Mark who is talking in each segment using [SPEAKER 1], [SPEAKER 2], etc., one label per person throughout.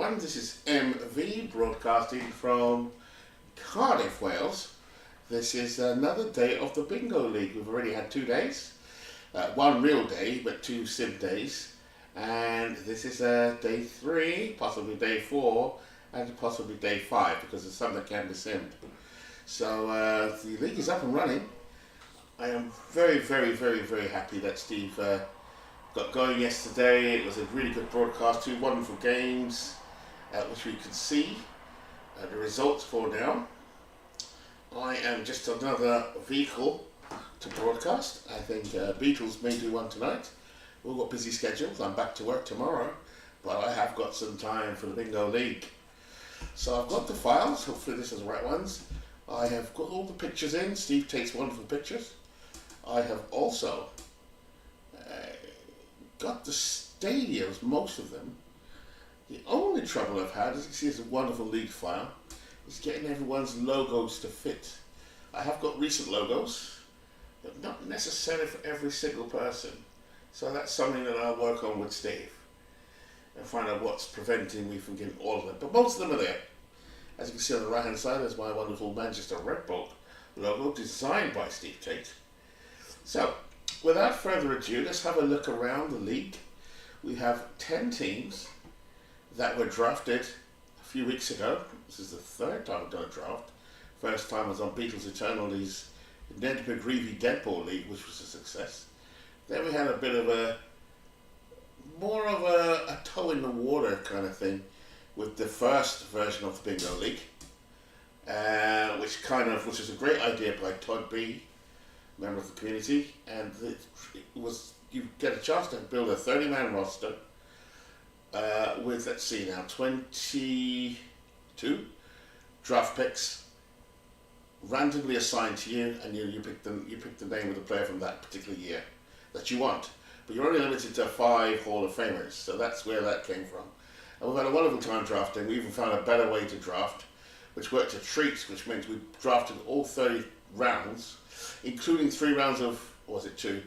[SPEAKER 1] everyone. This is MV broadcasting from Cardiff, Wales. This is another day of the Bingo League. We've already had 2 days. One real day, but 2 sim days. And this is day 3, possibly day 4, and possibly day 5, because there's some that can be simmed. So the league is up and running. I am very, very, very, very happy that Steve got going yesterday. It was a really good broadcast, 2 wonderful games, which we could see the results for now. I am just another vehicle to broadcast. I think Beatles may do one tonight. We've got busy schedules. I'm back to work tomorrow, but I have got some time for the Bingo League. So I've got the files. Hopefully this is the right ones. I have got all the pictures in. Steve takes wonderful pictures. I have also got the stadiums, most of them. The only trouble I've had, as you can see, is a wonderful league file, is getting everyone's logos to fit. I have got recent logos, but not necessarily for every single person. So that's something that I'll work on with Steve and find out what's preventing me from getting all of them. But most of them are there. As you can see on the right hand side, there's my wonderful Manchester Red Bull logo designed by Steve Tate. So, without further ado, let's have a look around the league. We have 10 teams that were drafted a few weeks ago. This is the 3rd time I've done a draft. First time was on Beatles Eternal's Ned McGreevy Deadpool League, which was a success. Then we had a bit of more of a toe in the water kind of thing with the first version of the Bingo League, which is a great idea by Todd B, member of the community, and you get a chance to build a 30-man roster with, let's see now, 22 draft picks randomly assigned to you, and you pick the name of the player from that particular year that you want. But you're only limited to 5 Hall of Famers, so that's where that came from. And we've had a wonderful time drafting. We even found a better way to draft, which worked a treat, which meant we drafted all 30 rounds, including 3 rounds of, or was it 2?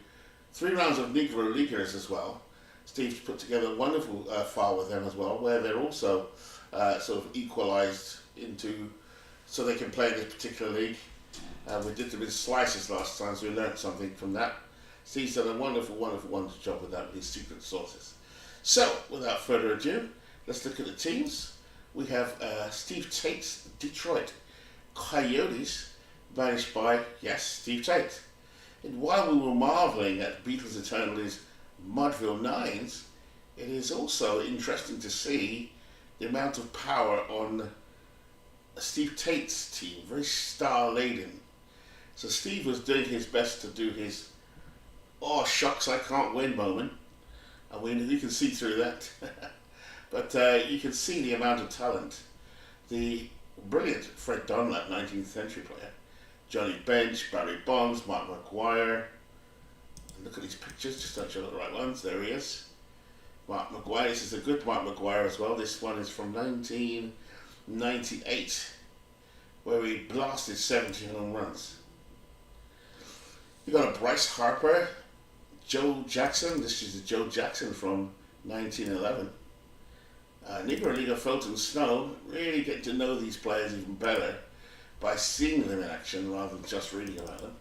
[SPEAKER 1] 3 rounds of Negro Leaguers as well. Steve's put together a wonderful file with them as well, where they're also sort of equalized into, so they can play in this particular league. We did them in slices last time, so we learned something from that. Steve's done a wonderful, wonderful, wonderful job with that, with his secret sources. So, without further ado, let's look at the teams. We have Steve Tate's Detroit Coyotes, managed by, yes, Steve Tate. And while we were marveling at Beatles Eternal's Mudville Nines, it is also interesting to see the amount of power on Steve Tate's team, very star-laden. So Steve was doing his best to do his, oh shucks, I can't win moment. And you can see through that. But you can see the amount of talent. The brilliant Fred Dunlap, 19th century player, Johnny Bench, Barry Bonds, Mark McGuire. Look at these pictures, just don't show the right ones. There he is. Mark McGuire, this is a good Mark McGuire as well. This one is from 1998, where he blasted 17 home runs. You got a Bryce Harper, Joe Jackson. This is the Joe Jackson from 1911. Negro Leaguer Fulton Snow, really getting to know these players even better by seeing them in action rather than just reading about them.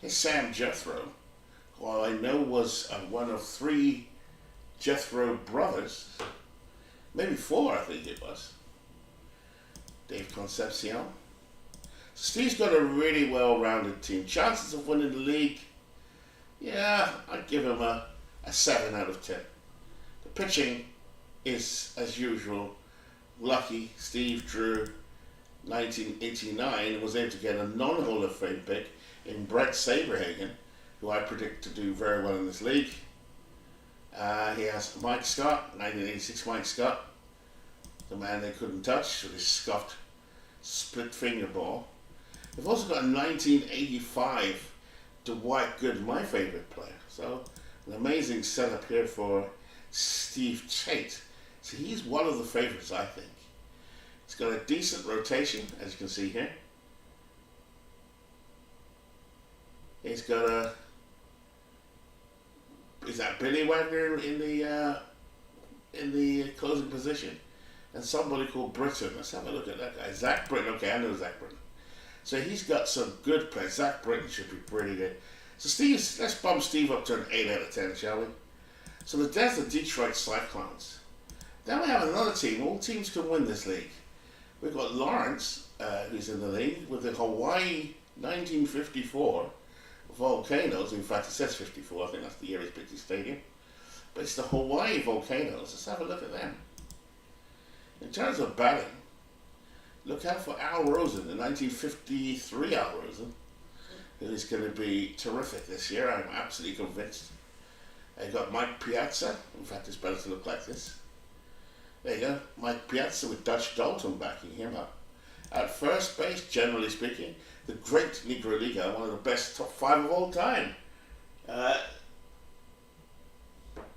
[SPEAKER 1] Here's Sam Jethro, who I know was one of 3 Jethro brothers, maybe 4 I think it was. Dave Concepcion. Steve's got a really well-rounded team. Chances of winning the league, yeah, I'd give him a 7 out of 10. The pitching is, as usual, lucky. Steve drew 1989 and was able to get a non-Hall of Fame pick in Brett Saberhagen, who I predict to do very well in this league. He has Mike Scott, 1986 Mike Scott, the man they couldn't touch with his scuffed split finger ball. We've also got a 1985 Dwight Good, my favorite player. So an amazing setup here for Steve Tate. So he's one of the favorites, I think. He's got a decent rotation, as you can see here. He's got a, is that Billy Wagner in the closing position? and somebody called Britton. Let's have a look at that guy. Zach Britton. Okay, I know Zach Britton. So he's got some good players. Zach Britton should be pretty good. So let's bump Steve up to an 8 out of 10, shall we? So there's the Detroit Cyclones. Then we have another team. All teams can win this league. We've got Lawrence, who's in the league, with the Hawaii 1954 Volcanoes. In fact, it says 54. I think that's the year he's picked his stadium. But it's the Hawaii Volcanoes. Let's have a look at them. In terms of batting, look out for Al Rosen, the 1953 Al Rosen, who is going to be terrific this year. I'm absolutely convinced. You've got Mike Piazza. In fact, it's better to look like this. There you go. Mike Piazza with Dutch Dalton backing him up. At first base, generally speaking, the great Negro Leaguer, one of the best top 5 of all time.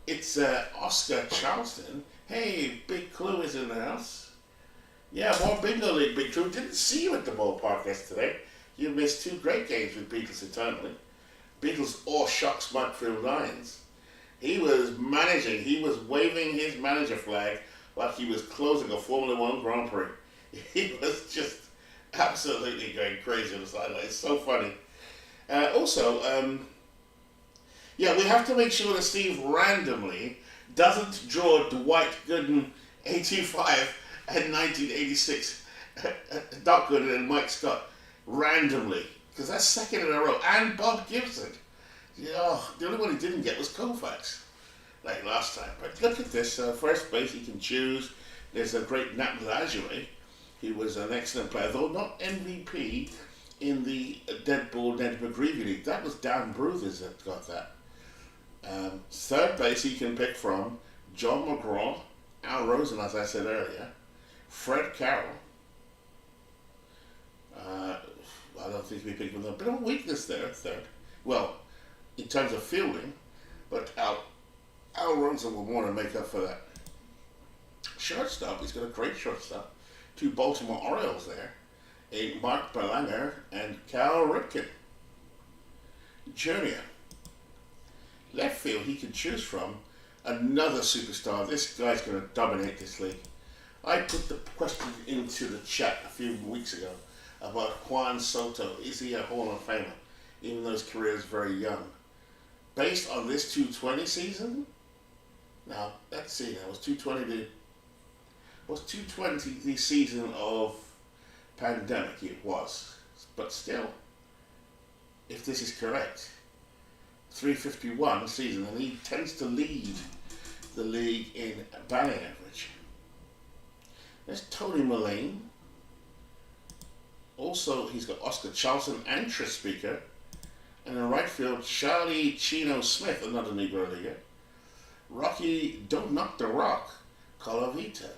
[SPEAKER 1] It's Oscar Charleston. Hey, Big Clue is in the house. Yeah, more Bingo League, Big Clue. Didn't see you at the ballpark yesterday. You missed 2 great games with Beatles eternally. Beatles or Shucks Mudfield Lions. He was managing, he was waving his manager flag like he was closing a Formula One Grand Prix. He was just absolutely going crazy on the sideline. It's so funny. Yeah, we have to make sure that Steve randomly doesn't draw Dwight Gooden 85 and 1986, Doc Gooden and Mike Scott randomly, because that's second in a row, and Bob Gibson. The only one he didn't get was Koufax, like last time. But look at this, first base he can choose. There's a great Nat Lajoie. He was an excellent player, though not MVP in the Dead Ball Ned McGreevy League. That was Dan Bruthers that got that. Third base he can pick from John McGraw, Al Rosen, as I said earlier, Fred Carroll. I don't think we picked with a bit of weakness there at third. Well, in terms of fielding, but Al Rosen will want to make up for that. Shortstop, he's got a great shortstop. 2 Baltimore Orioles there, in Mark Belanger and Cal Ripken Jr. Left field, he can choose from another superstar. This guy's going to dominate this league. I put the question into the chat a few weeks ago about Juan Soto. Is he a Hall of Famer, even though his career is very young? Based on this 220 season, now let's see. Now was 220 the season of pandemic? It was, but still, if this is correct, 351 season, and he tends to lead the league in batting average. There's Tony Mullane. Also, he's got Oscar Charleston and Tris Speaker. And in right field, Charlie Chino Smith, another Negro Leaguer. Rocky Don't Knock the Rock, Colavita.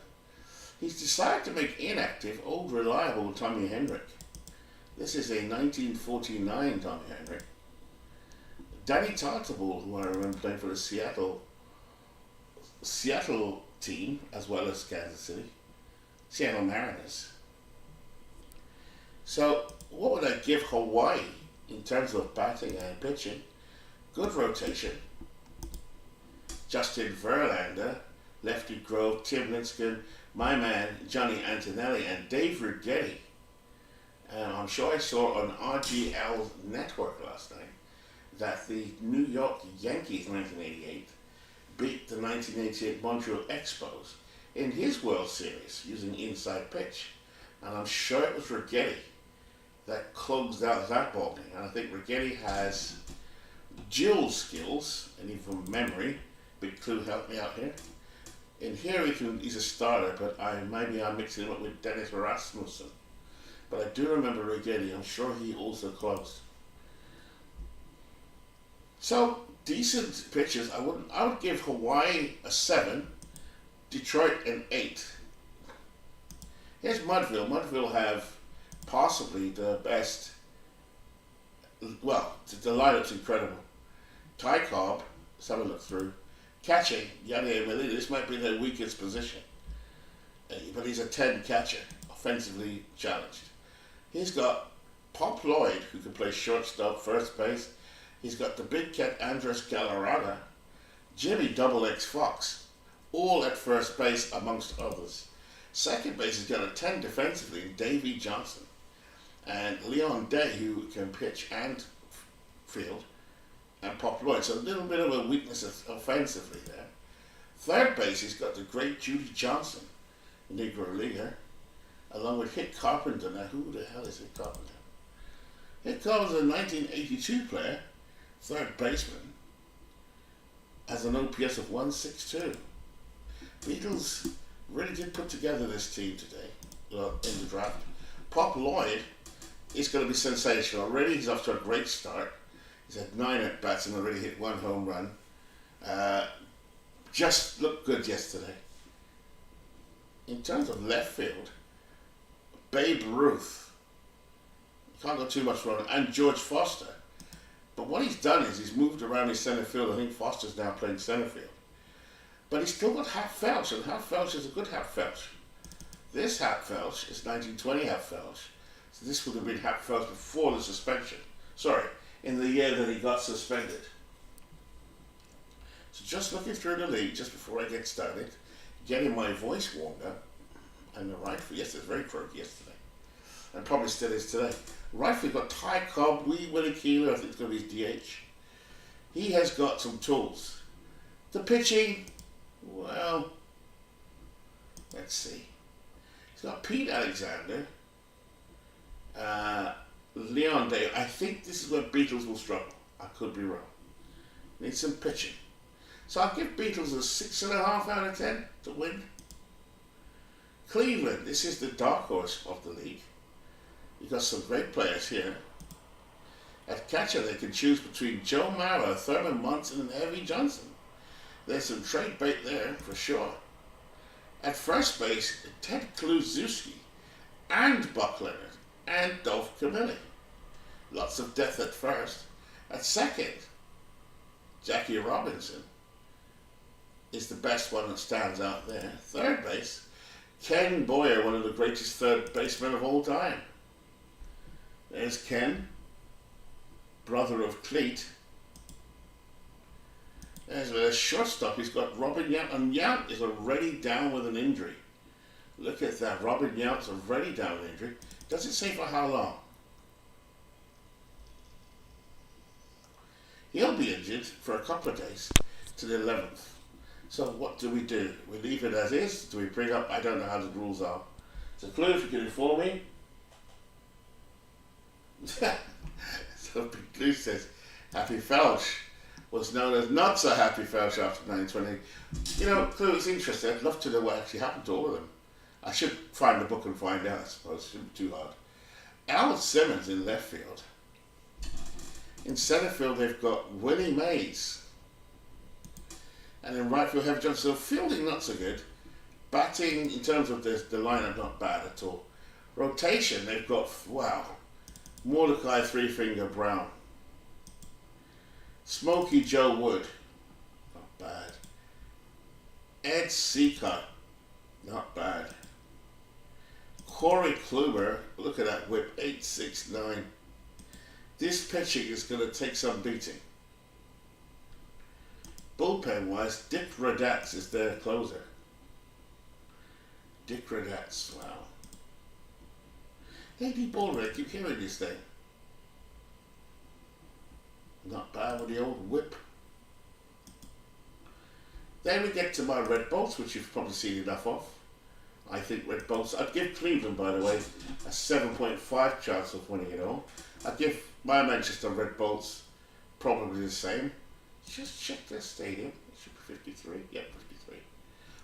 [SPEAKER 1] He's decided to make inactive Old Reliable Tommy Hendrick. This is a 1949 Tommy Hendrick. Danny Tartabull, who I remember playing for the Seattle team, as well as Kansas City. Seattle Mariners. So, what would I give Hawaii in terms of batting and pitching? Good rotation. Justin Verlander, Lefty Grove, Tim Lincecum, my man Johnny Antonelli, and Dave Righetti. I'm sure I saw on RGL Network last night that the New York Yankees 1988 beat the 1988 Montreal Expos in his World Series using inside pitch. And I'm sure it was Righetti that closed out that ball game. And I think Righetti has dual skills, and even from memory. Big Clue, help me out here. In here he's a starter, but maybe I'm mixing him up with Dennis Rasmussen. But I do remember Righetti. I'm sure he also closed. So decent pitches. I would give Hawaii a 7, Detroit an 8. Here's Mudville. Mudville have possibly the best. Well, the lineup's incredible. Ty Cobb, let's have a look through. Catching, Yadier Molina, this might be their weakest position. But he's a 10 catcher, offensively challenged. He's got Pop Lloyd, who can play shortstop, first base. He's got the big cat Andres Galarraga, Jimmy Double X Fox, all at first base amongst others. Second base has got a 10 defensively in Davey Johnson and Leon Day, who can pitch and field, and Pop Lloyd. So a little bit of a weakness offensively there. Third base, he's got the great Judy Johnson, Negro Leaguer, along with Hick Carpenter. Now, who the hell is Hick Carpenter? Hick Carpenter, a 1982 player, third baseman, has an OPS of 162. Beatles really did put together this team today in the draft. Pop Lloyd is going to be sensational. Already he's off to a great start. He's had 9 at-bats and already hit 1 home run. Just looked good yesterday. In terms of left field, Babe Ruth, can't go too much wrong, and George Foster. But what he's done is he's moved around his center field. I think Foster's now playing center field. But he's still got Hap Felch, and Hap Felch is a good Hap Felch. This Hap Felch is 1920 Hap Felch. So this would have been Hap Felch before the suspension. Sorry, in the year that he got suspended. So just looking through the league, just before I get started, getting my voice warmed up, and the right field, yes, it was very croaky yesterday, and probably still is today. Right field got Ty Cobb, Willie Keeler, I think it's going to be his DH. He has got some tools. The pitching, well, let's see. He's got Pete Alexander, Leon Day. I think this is where Beatles will struggle. I could be wrong. Need some pitching. So I'll give Beatles a 6.5 out of 10 to win. Cleveland, this is the dark horse of the league. You've got some great players here. At catcher, they can choose between Joe Mauer, Thurman Munson, and Evie Johnson. There's some trade bait there, for sure. At first base, Ted Kluszewski, and Buck Leonard, and Dolph Camilli. Lots of depth at first. At second, Jackie Robinson is the best one that stands out there. Third base, Ken Boyer, one of the greatest third basemen of all time. There's Ken, brother of Cleat. There's a shortstop, he's got Robin Yount, and Yount is already down with an injury. Look at that, Robin Yount's already down with an injury. Does it say for how long? He'll be injured for a couple of days to the 11th. So what do? We leave it as is? Do we bring up? I don't know how the rules are. So Clue, if you can inform me. So Clue says, Happy Felch was known as Not So Happy Felch after 1920. You know, Clue, it's interesting. I'd love to know what actually happened to all of them. I should find the book and find out, I suppose. It shouldn't be too hard. Al Simmons in left field. In center field, they've got Willie Mays. And in right field, Heavy Johnson. So fielding, not so good. Batting, in terms of the lineup, not bad at all. Rotation, they've got, wow, Mordecai Three Finger Brown. Smokey Joe Wood, not bad. Ed Seacott, not bad. Corey Kluber, look at that whip, 8.69. This pitching is going to take some beating. Bullpen-wise, Dick Radatz is their closer. Dick Radatz, wow. A.D. Baldwin, I keep hearing this thing. Not bad with the old whip. Then we get to my Red Bolts, which you've probably seen enough of. I think Red Bolts, I'd give Cleveland, by the way, a 7.5 chance of winning it all. I'd give my Manchester Red Bolts probably the same. Just check their stadium. It should be 53. Yeah, 53.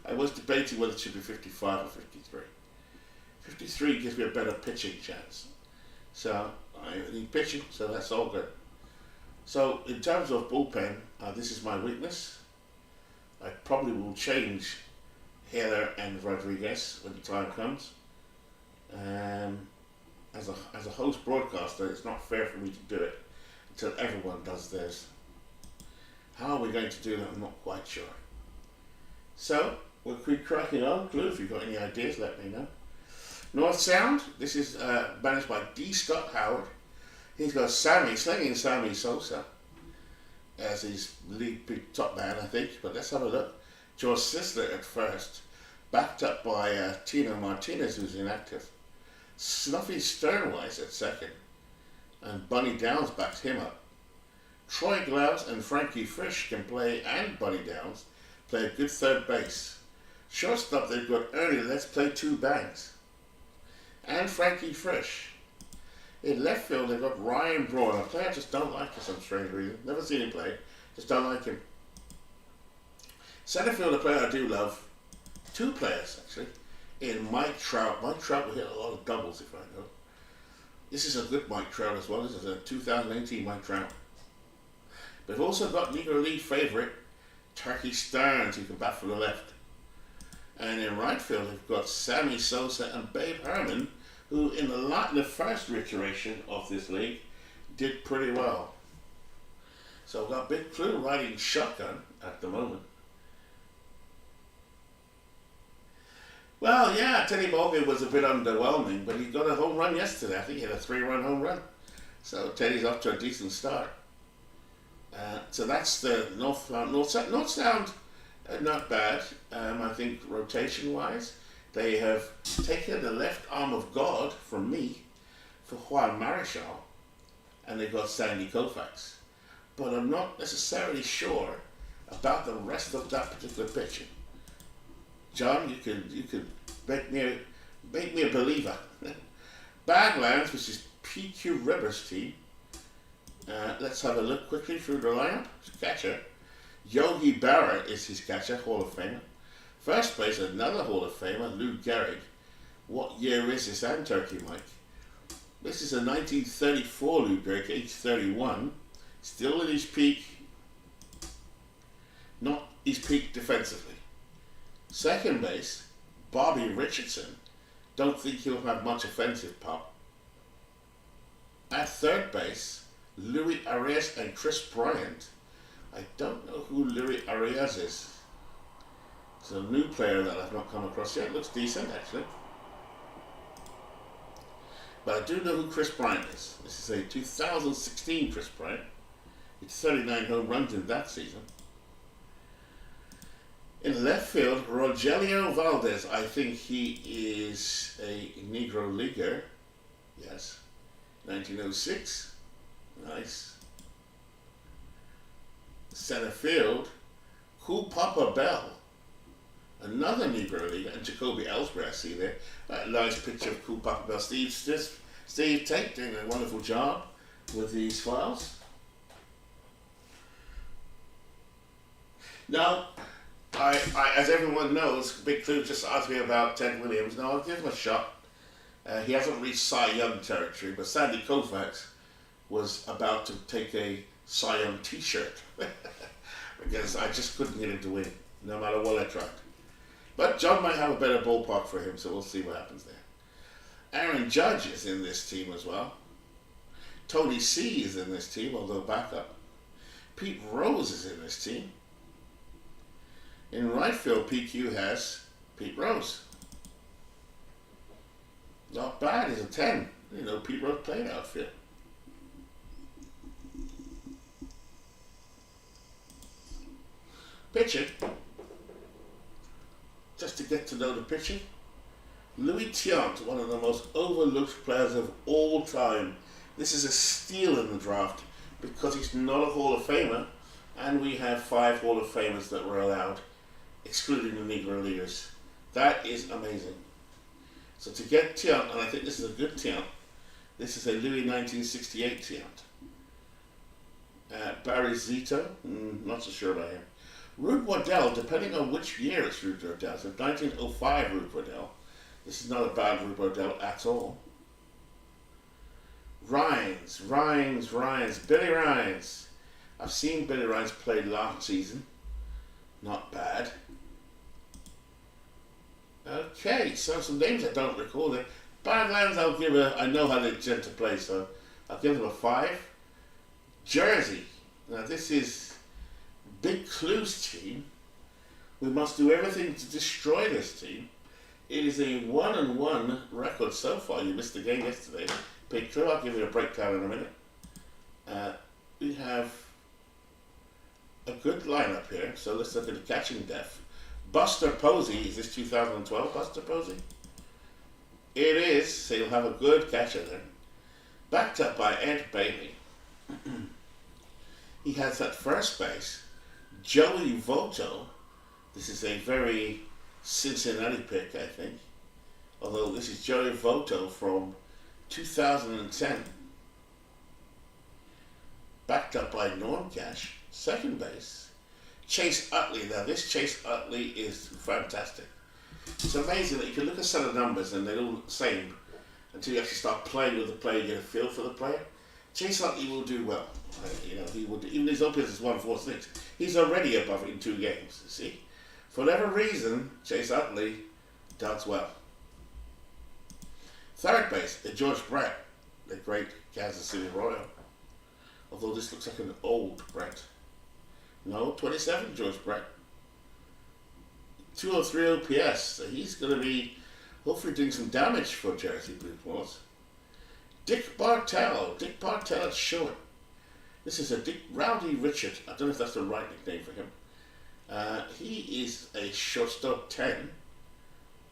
[SPEAKER 1] I was debating whether it should be 55 or 53. 53 gives me a better pitching chance. So, I need pitching, so that's all good. So, in terms of bullpen, this is my weakness. I probably will change Hader and Rodriguez when the time comes. As a host broadcaster, it's not fair for me to do it until everyone does theirs. How are we going to do that? I'm not quite sure. So, we'll keep cracking on. Clue, if you've got any ideas, let me know. North Sound, this is managed by D. Scott Howard. He's got Slinging Sammy Sosa as his lead big top man, I think. But let's have a look. George Sisler at first. backed up by Tino Martinez, who's inactive. Snuffy Sternwise at second, and Bunny Downs backs him up. Troy Glaus and Frankie Frisch can play, and Bunny Downs play a good third base. Shortstop, they've got Ernie Let's Play Two Bangs and Frankie Frisch. In left field, they've got Ryan Braun, a player I just don't like for some strange reason. Never seen him play, just don't like him. Center field, a player I do love, two players actually, in Mike Trout. Mike Trout will hit a lot of doubles if I know. This is a good Mike Trout as well. This is a 2018 Mike Trout. But we've also got Negro League favourite Turkey Stearns, who can bat from the left. And in right field, we've got Sammy Sosa and Babe Herman, who in the first iteration of this league did pretty well. So we've got Big Clue riding shotgun at the moment. Well, yeah, Teddy Morgan was a bit underwhelming, but he got a home run yesterday. I think he had a 3-run home run. So Teddy's off to a decent start. So that's the North Sound, not bad. I think rotation-wise, they have taken the left arm of God from me for Juan Marichal, and they've got Sandy Koufax. But I'm not necessarily sure about the rest of that particular pitching. John, you could make me a believer. Badlands, which is PQ Rivers' team. Let's have a look quickly through the lineup. Catcher, Yogi Berra is his catcher, Hall of Famer. First base, another Hall of Famer, Lou Gehrig. What year is this, and Turkey Mike? This is a 1934 Lou Gehrig, age 31. Still in his peak, not his peak defensively. Second base, Bobby Richardson. Don't think he'll have much offensive pop. At third base, Louis Arias and Chris Bryant. I don't know who Louis Arias is. It's a new player that I've not come across yet. Looks decent, actually. But I do know who Chris Bryant is. This is a 2016 Chris Bryant. It's 39 home runs in that season. In left field, Rogelio Valdez. I think he is a Negro Leaguer. Yes. 1906. Nice. Center field, Cool Papa Bell. Another Negro Leaguer. And Jacoby Ellsbury, I see there. Nice picture of Cool Papa Bell. Steve Tate doing a wonderful job with these files. Now, I as everyone knows, Big Clue just asked me about Ted Williams. Now, I'll give him a shot. He hasn't reached Cy Young territory, but Sandy Koufax was about to take a Cy Young t-shirt because I just couldn't get him to win, no matter what I tried. But John might have a better ballpark for him, so we'll see what happens there. Aaron Judge is in this team as well. Tony C is in this team, although backup. Pete Rose is in this team. In right field, PQ has Pete Rose. Not bad, he's a 10. You know, Pete Rose played outfield. Pitching. Just to get to know the pitching. Louis Tiant, one of the most overlooked players of all time. This is a steal in the draft because he's not a Hall of Famer, and we have 5 Hall of Famers that were allowed, excluding the Negro Leaguers. That is amazing. So to get Tiant, and I think this is a good Tiant, this is a Louis 1968 Tiant. Barry Zito, not so sure about him. Rude Waddell, depending on which year it's Rude Waddell. So 1905 Rude Waddell. This is not a bad Rude Waddell at all. Rhines. Billy Rhines. I've seen Billy Rhines play last season. Not bad. Okay, so some names I don't recall there. Badlands, I'll give I know how they tend to play, so I'll give them a 5. Jersey. Now this is Big Clue's team. We must do everything to destroy this team. It is a 1-1 record so far. You missed the game yesterday. Big Clue, I'll give you a breakdown in a minute. We have a good lineup here, so let's look at the catching depth. Buster Posey, is this 2012 Buster Posey? It is, so you'll have a good catcher there. Backed up by Ed Bailey. He has at first base Joey Votto. This is a very Cincinnati pick, I think. Although this is Joey Votto from 2010. Backed up by Norm Cash. Second base, Chase Utley. Now this Chase Utley is fantastic. It's amazing that you can look at some of the numbers and they're all the same until you actually start playing with the player, get a feel for the player. Chase Utley will do well. He would, even his OPS is 146. He's already above it in 2 games. See, for whatever reason, Chase Utley does well. Third base, George Brett, the great Kansas City Royal. Although this looks like an old Brett. No, 27 George Brett. 203 OPS. So he's going to be hopefully doing some damage for Jersey Blue Claws. Dick Bartell. Dick Bartell at short. This is a Rowdy Richard. I don't know if that's the right nickname for him. He is a shortstop 10.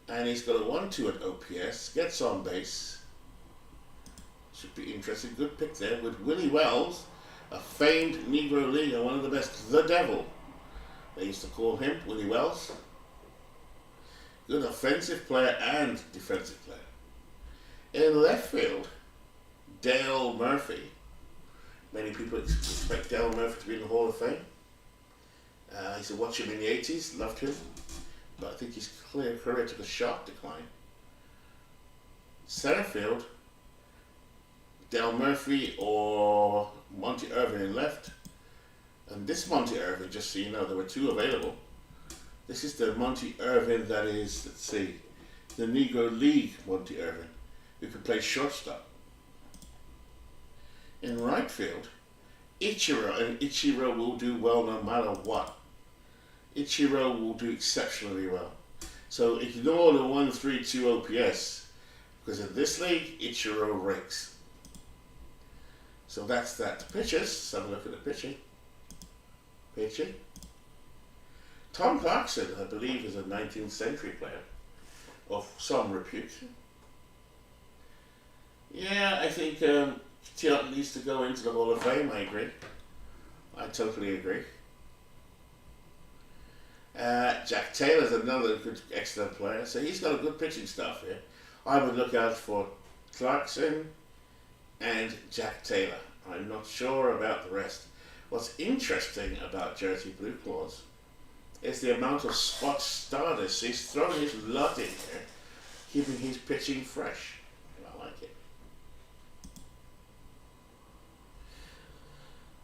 [SPEAKER 1] And he's got a 1-2 at OPS. Gets on base. Should be interesting. Good pick there with Willie Wells, a famed Negro Leaguer, one of the best. The Devil. They used to call him Willie Wells. Good offensive player and defensive player. In left field, Dale Murphy. Many people expect Dale Murphy to be in the Hall of Fame. I used to watch him in the 80s, loved him. But I think his career took a sharp decline. Center field, Dale Murphy or Monty Irvin in left. And this Monty Irvin, just so you know, there were 2 available. This is the Monty Irvin that is, let's see, the Negro League Monty Irvin, who can play shortstop. In right field, Ichiro, and Ichiro will do well no matter what. Ichiro will do exceptionally well. So ignore the 132 OPS, because in this league, Ichiro rakes. So that's that. The pitchers, let's have a look at the pitching. Pitching. Tom Clarkson, I believe, is a 19th century player of some repute. Yeah, I think Tiant needs to go into the Hall of Fame, I agree. I totally agree. Jack Taylor's another good, excellent player, so he's got a good pitching staff here. I would look out for Clarkson and Jack Taylor. I'm not sure about the rest. What's interesting about Jersey Blue Claws is the amount of spot starters. He's throwing his lot in here, keeping his pitching fresh. I like it.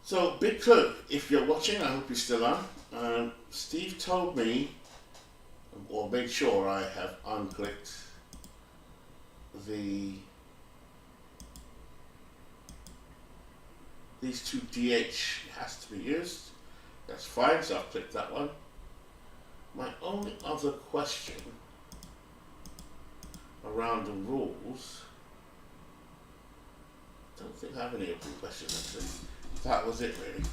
[SPEAKER 1] So, big clue. If you're watching, I hope you're still on. Steve told me, or made sure I have unclicked these 2 DH has to be used. That's fine, so I'll click that one. My only other question around the rules, I don't think I have any open questions actually. That was it really.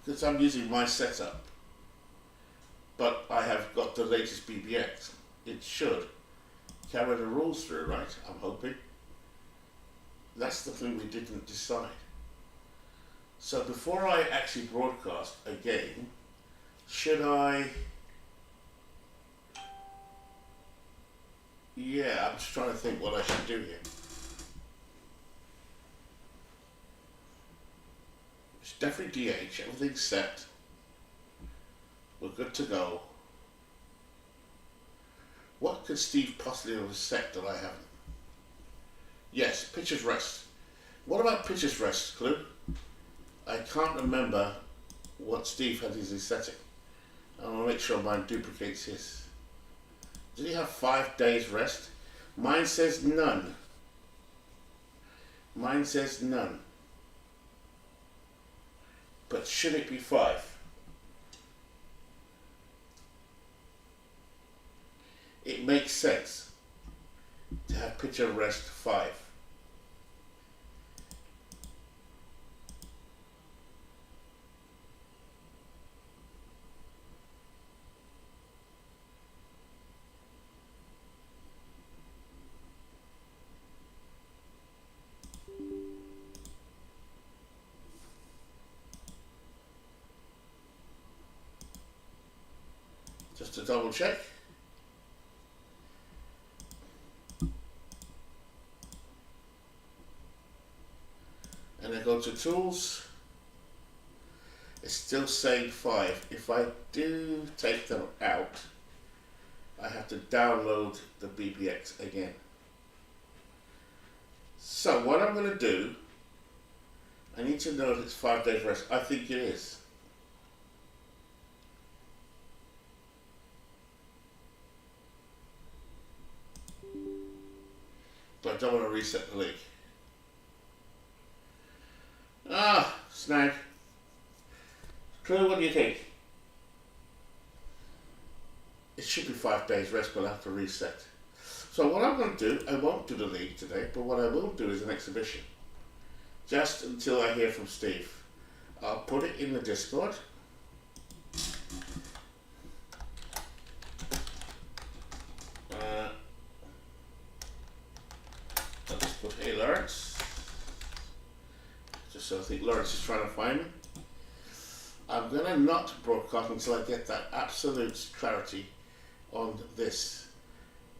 [SPEAKER 1] Because I'm using my setup, but I have got the latest BBX. It should carry the rules through, right? I'm hoping. That's the thing we didn't decide. So before I actually broadcast a game, should I... Yeah, I'm just trying to think what I should do here. It's definitely DH, everything's set. We're good to go. What could Steve possibly have set that I haven't? Yes, pitcher's rest. What about pitcher's rest, Clue? I can't remember what Steve had as his setting. I want to make sure mine duplicates his. Did he have 5 days rest? Mine says none. Mine says none. But should it be 5? It makes sense to have pitcher rest 5. double check. And I go to tools. It's still saying 5. If I do take them out, I have to download the BBX again. So what I'm going to do, I need to know if it's 5 days rest. I think it is. But I don't want to reset the league. Snag. Clue, what do you think? It should be 5 days rest, but I'll have to reset. So what I'm going to do, I won't do the league today, but what I will do is an exhibition. Just until I hear from Steve. I'll put it in the Discord. I'll just put, hey Lawrence. Just so I think Lawrence is trying to find me. I'm going to not broadcast until I get that absolute clarity on this.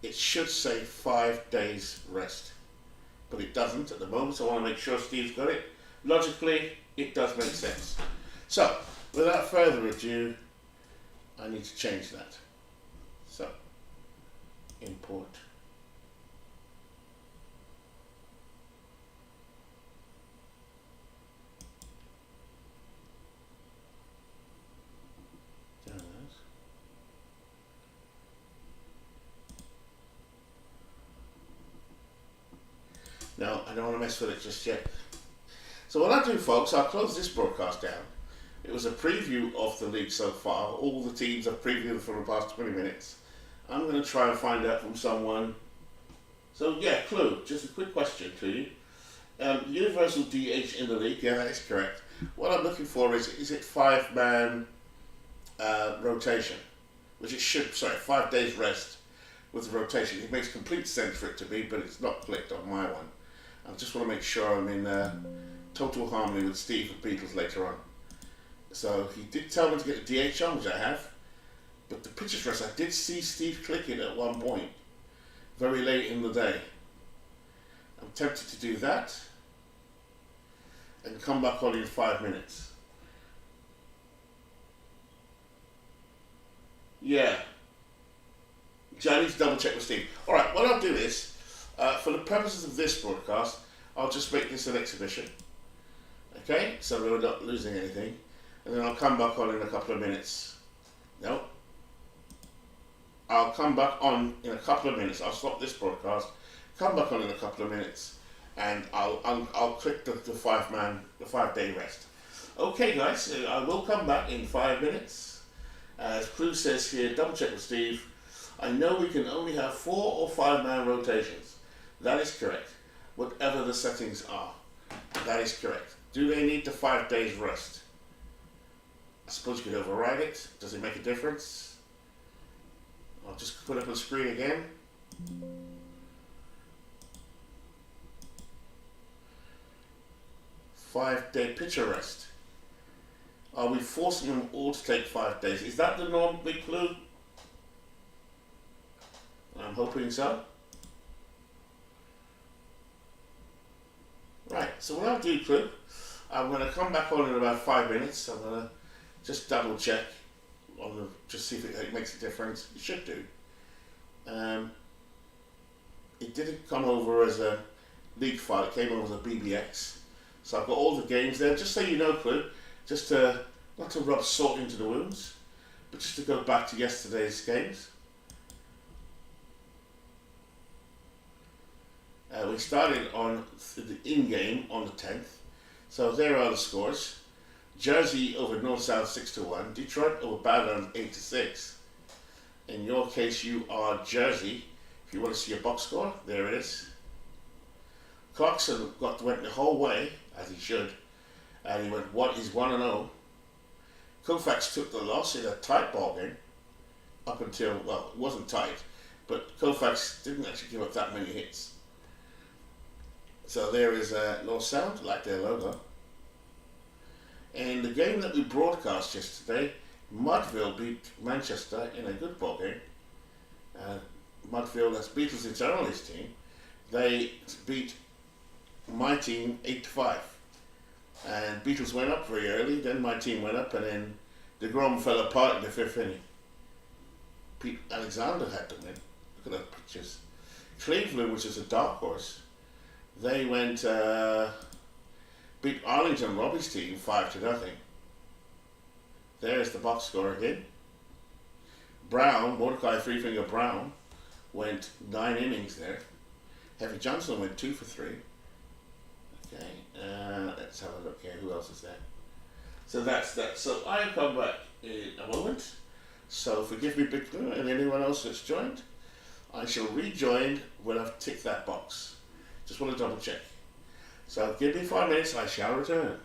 [SPEAKER 1] It should say 5 days rest, but it doesn't at the moment, so I want to make sure Steve's got it. Logically, it does make sense. So, without further ado, I need to change that. So, import. No, I don't want to mess with it just yet. So what I'll do, folks, I'll close this broadcast down. It was a preview of the league so far. All the teams I've previewed for the past 20 minutes. I'm going to try and find out from someone. So yeah, clue, just a quick question to you. Universal DH in the league, yeah, that is correct. What I'm looking for is it 5-man rotation? Which it should, 5 days rest with the rotation. It makes complete sense for it to be, but it's not clicked on my one. I just want to make sure I'm in total harmony with Steve and Beatles later on. So he did tell me to get the DH on, which I have, but the pitcher's rest, I did see Steve click it at one point, very late in the day. I'm tempted to do that and come back on in 5 minutes. Yeah. I need to double check with Steve. Alright, what I'll do is, for the purposes of this broadcast, I'll just make this an exhibition. Okay, so we're not losing anything. And then I'll come back on in a couple of minutes. No. I'll come back on in a couple of minutes. I'll stop this broadcast, come back on in a couple of minutes, and I'll click the 5-day rest. Okay guys, I will come back in 5 minutes. As Clue says here, double check with Steve. I know we can only have 4 or 5-man rotations. That is correct. Whatever the settings are, that is correct. Do they need the 5 days rest? I suppose you could override it. Does it make a difference? I'll just put it up on the screen again. Five-day pitcher rest. Are we forcing them all to take 5 days? Is that the norm, Big Clue? I'm hoping so. Right, so what I'll do, Clue, I'm going to come back on in about 5 minutes. I'm going to just double check on the, just see if it makes a difference. It should do. It didn't come over as a league file, it came over as a BBX. So I've got all the games there, just so you know, Clue, just to, not to rub salt into the wounds, but just to go back to yesterday's games. We started on the in-game on the 10th. So there are the scores. Jersey over North-South 6-1. Detroit over Badlands 8-6. In your case, you are Jersey. If you want to see a box score, there it is. Clarkson went the whole way, as he should, and he went he's 1-0. Koufax took the loss in a tight ball game up until, well, it wasn't tight, but Koufax didn't actually give up that many hits. So there is North Sound, like their logo. And the game that we broadcast yesterday, Mudville beat Manchester in a good ball game. Mudville, that's Beatles Eternalist team. They beat my team 8-5. And Beatles went up very early, then my team went up, and then the Grom fell apart in the fifth inning. Pete Alexander had to win. Look at those pictures. Cleveland, which is a dark horse, they went, beat Arlington Robbie's team 5-0. There's the box score again. Brown, Mordecai Three Finger Brown, went 9 innings there. Heavy Johnson went 2 for 3. Okay, let's have a look here. Who else is there? So that's that. So I'll come back in a moment. So forgive me, Big Blue, and anyone else that's joined. I shall rejoin when I've ticked that box. Just want to double check. So give me 5 minutes, I shall return.